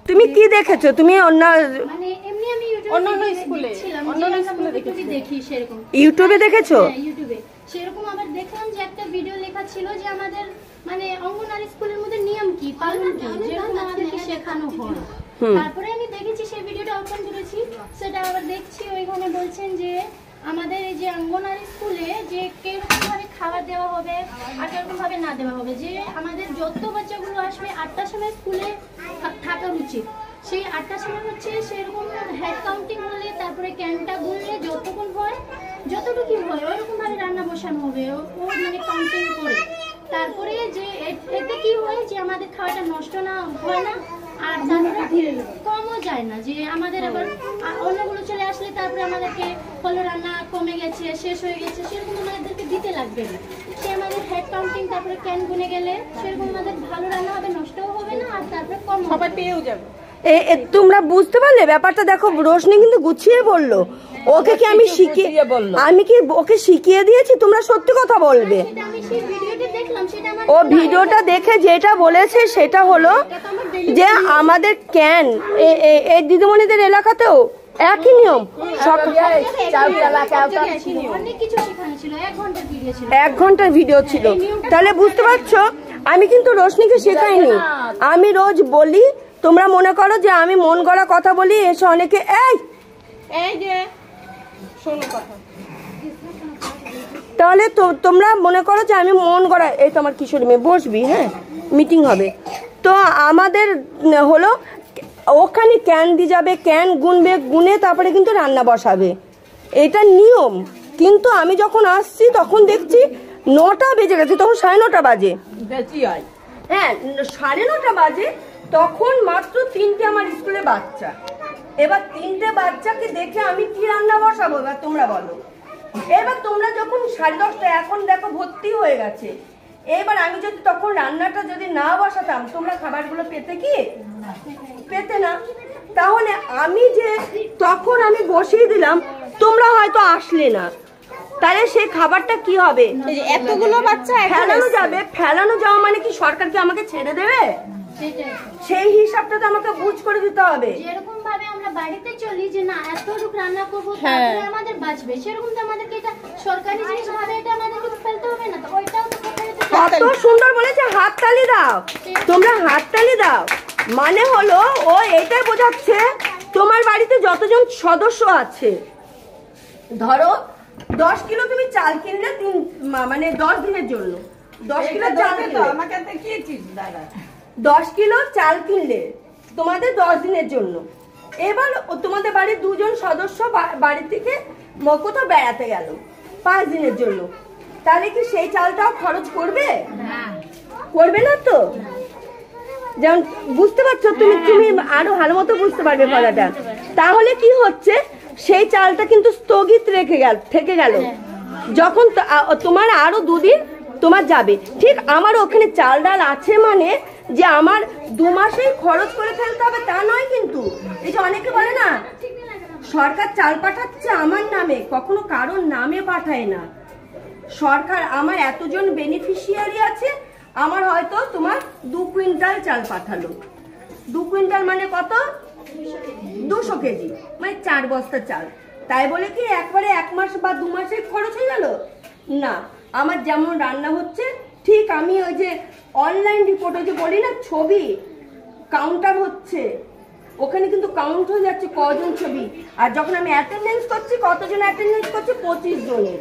তুমি কি দেখেছো? তুমি অন্য মানে এমনি আমি ইউটিউবে দেখি সেরকম। ইউটিউবে দেখেছো? হ্যাঁ ইউটিউবে সেরকম আবার দেখলাম যে একটা ভিডিও লেখা ছিল যে আমাদের মানে অঙ্গনওয়াড়ি স্কুলের মধ্যে নিয়ম কি পালন কি যেরকম আমাদেরকে শেখানো হয়। তারপরে আমি দেখেছি সেই ভিডিওটা ওপেন করেছি, সেটা আবার দেখছি ওইখানে বলছেন যে আমাদের এই যে অঙ্গনওয়াড়ি স্কুলে যে কিরকম ভাবে খাবার দেওয়া হবে আর কিরকম ভাবে না দেওয়া হবে, যে আমাদের যত বাচ্চাগুলো আসবে 8টার সময় স্কুলে থাকা উচিত, সেই 8টার সময় হচ্ছে সেরকম হেড কাউন্টিং হলে তারপরে ক্যানটা গুনলে যতক্ষণ হয় যতটুকু হয় ওইরকম ভাবে রান্না বসানো হবে ও মানে কাউন্টিং করে। তারপরে যে এতে কি হয় যে আমাদের খাওয়াটা নষ্ট না হয় না আর তারপরে কমও যায় না, যে আমাদের আবার অন্যগুলো চলে আসলে তারপরে আমাদেরকে হলো রান্না কমে গেছে শেষ হয়ে গেছে সেরকম আমাদেরকে দিতে লাগবে না। সে আমাদের হেড কাউন্টিং তারপরে ক্যান গুনে গেলে সেরকম আমাদের ভালো রান্না হবে, নষ্টও হবে না আর তারপরে কম সবাই পেয়েও যাবে। তোমরা বুঝতে পারলে ব্যাপারটা? দেখো রোশনি কিন্তু গুছিয়ে বললো। ওকে কি আমি শিখিয়ে বললো? আমি কি ওকে শিখিয়ে দিয়েছি? তোমরা সত্যি কথা বলবে। ও ভিডিওটা দেখে যেটা বলেছে সেটা হলো যে আমাদের ক্যান এই দিদিমণিদের এলাকাতেও একই নিয়ম। 1 ঘন্টার ভিডিও ছিল। তাহলে বুঝতে পারছো আমি কিন্তু রোশনিকে শেখাইনি। আমি রোজ বলি, তোমরা মনে করো যে আমি মন গড়া কথা বলি, এসে অনেকে এই যে শোনো কথা, তাহলে তোমরা মনে করো যে আমি মন গড়া। এই তো আমার কিশোরী মেয়ে, বসবি, হ্যাঁ মিটিং হবে তো আমাদের হলো ওখানে ক্যান দিয়ে যাবে, ক্যান গুনবে, গুনে তারপরে কিন্তু রান্না বসাবে, এটা নিয়ম। কিন্তু আমি যখন আসছি তখন দেখছি 9টা বেজে গেছে, তখন 9:30 বাজে, হ্যাঁ 9:30 বাজে, তখন মাত্র 3টে আমার স্কুলে বাচ্চা। এবার 3টে বাচ্চাকে দেখে আমি কি রান্না বসাবো? এবার তোমরা বলো। এবার তোমরা যখন 10:30, এখন দেখো ভর্তি হয়ে গেছে। এবার আমি যদি তখন রান্নাটা যদি না বসাতাম তোমরা খাবারগুলো পেতে কি? পেতে না। তাহলে আমি যে তখন আমি বসিয়ে দিলাম, তোমরা হয়তো আসলে না, তাহলে সেই খাবারটা কি হবে? এতগুলো বাচ্চা ফেলানো যাবে। ফেলানো যাওয়া মানে কি সরকার কি আমাকে ছেড়ে দেবে? সেই হিসাবটা তো আমাকে বুঝ করে দিতে হবে। যেরকম ভাবে আমরা বাড়িতে চলি যে না এতটুকু রান্না করবো তারপরে আমাদের বাঁচবে, সেরকম তো আমাদেরকে এটা সরকারি জিনিস ভাবে এটা আমাদেরকে ফেলতে হবে না। তো ওইটাও তো কত সুন্দর বলেছে, হাততালি দাও তোমরা, হাততালি দাও। মানে হলো ও এটাই বোঝাচ্ছে তোমার বাড়িতে যতজন সদস্য আছে, ধরো 10 কিলো তুমি চাল কিনলে মানে 10 দিনের জন্য 10 কিলো চাল কিনলে, 10 কিলো চাল কিনলে তোমাদের 10 দিনের জন্য। এবার তোমাদের বাড়ির 2 জন সদস্য বাড়ি থেকে কোথাও বেড়াতে গেল 5 দিনের জন্য, তাহলে কি সেই চালটাও খরচ করবে? করবে না তো। যেমন বুঝতে পারছো তুমি আরো ভালো মতো বুঝতে পারবে কথাটা। তাহলে কি হচ্ছে, সেই চালটা কিন্তু স্থগিত থেকে গেল। যখন তোমার আরো 2 দিন তোমার যাবে, ঠিক আমার ওখানে চাল ডাল আছে মানে যে আমার 2 মাসেই খরচ করে ফেলতে হবে তা নয়। কিন্তু এই যে অনেকে বলে না সরকার চাল পাঠাচ্ছে আমার নামে, কখনো কারোর নামে পাঠায় না সরকার। আমার এতজন বেনিফিশিয়ারি আছে, আমার হয়তো তোমার 2 কুইন্টাল চাল পাঠালো। 2 কুইন্টাল মানে কত? 200 কেজি, মানে 4 বস্তা চাল। তাই বলে কি একবারে 1 মাস বা 2 মাসে খরচ হয়ে গেল? না, আমার যেমন রান্না হচ্ছে ঠিক আমি ওই যে অনলাইন রিপোর্ট ওই যে বলি না ছবি কাউন্টার হচ্ছে, ওখানে কিন্তু কাউন্ট হয়ে যাচ্ছে কজন ছবি। আর যখন আমি অ্যাটেন্ডেন্স করছি, কতজন অ্যাটেন্ডেন্স করছে? 25 জনের।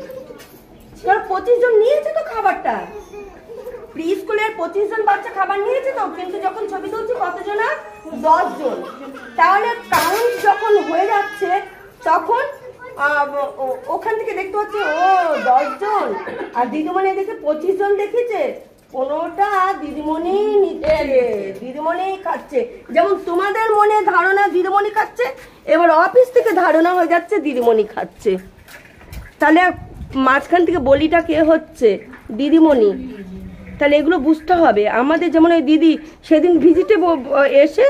25 জন নিয়েছে তো খাবারটা, প্রি স্কুলের 25 জন বাচ্চা খাবার নিয়েছে তো, কিন্তু যখন ছবি তুলছি কতজন? 10 জন। তাহলে কাউন্ট যখন হয়ে যাচ্ছে তখন ওখান থেকে দেখতে পাচ্ছি ও 10 জন, আর দিদিমণি দেখে 25 জন দেখেছে, 15টা দিদিমণি নিচ্ছে, দিদিমণি খাচ্ছে। যেমন তোমাদের মনে ধারণা দিদিমণি খাচ্ছে, এবার অফিস থেকে ধারণা হয়ে যাচ্ছে দিদিমণি খাচ্ছে। তাহলে মাঝখান থেকে বলিটা কে হচ্ছে? দিদিমণি। তাহলে এগুলো বুঝতে হবে আমাদের। যেমন ওই দিদি সেদিন ভিজিটে এসে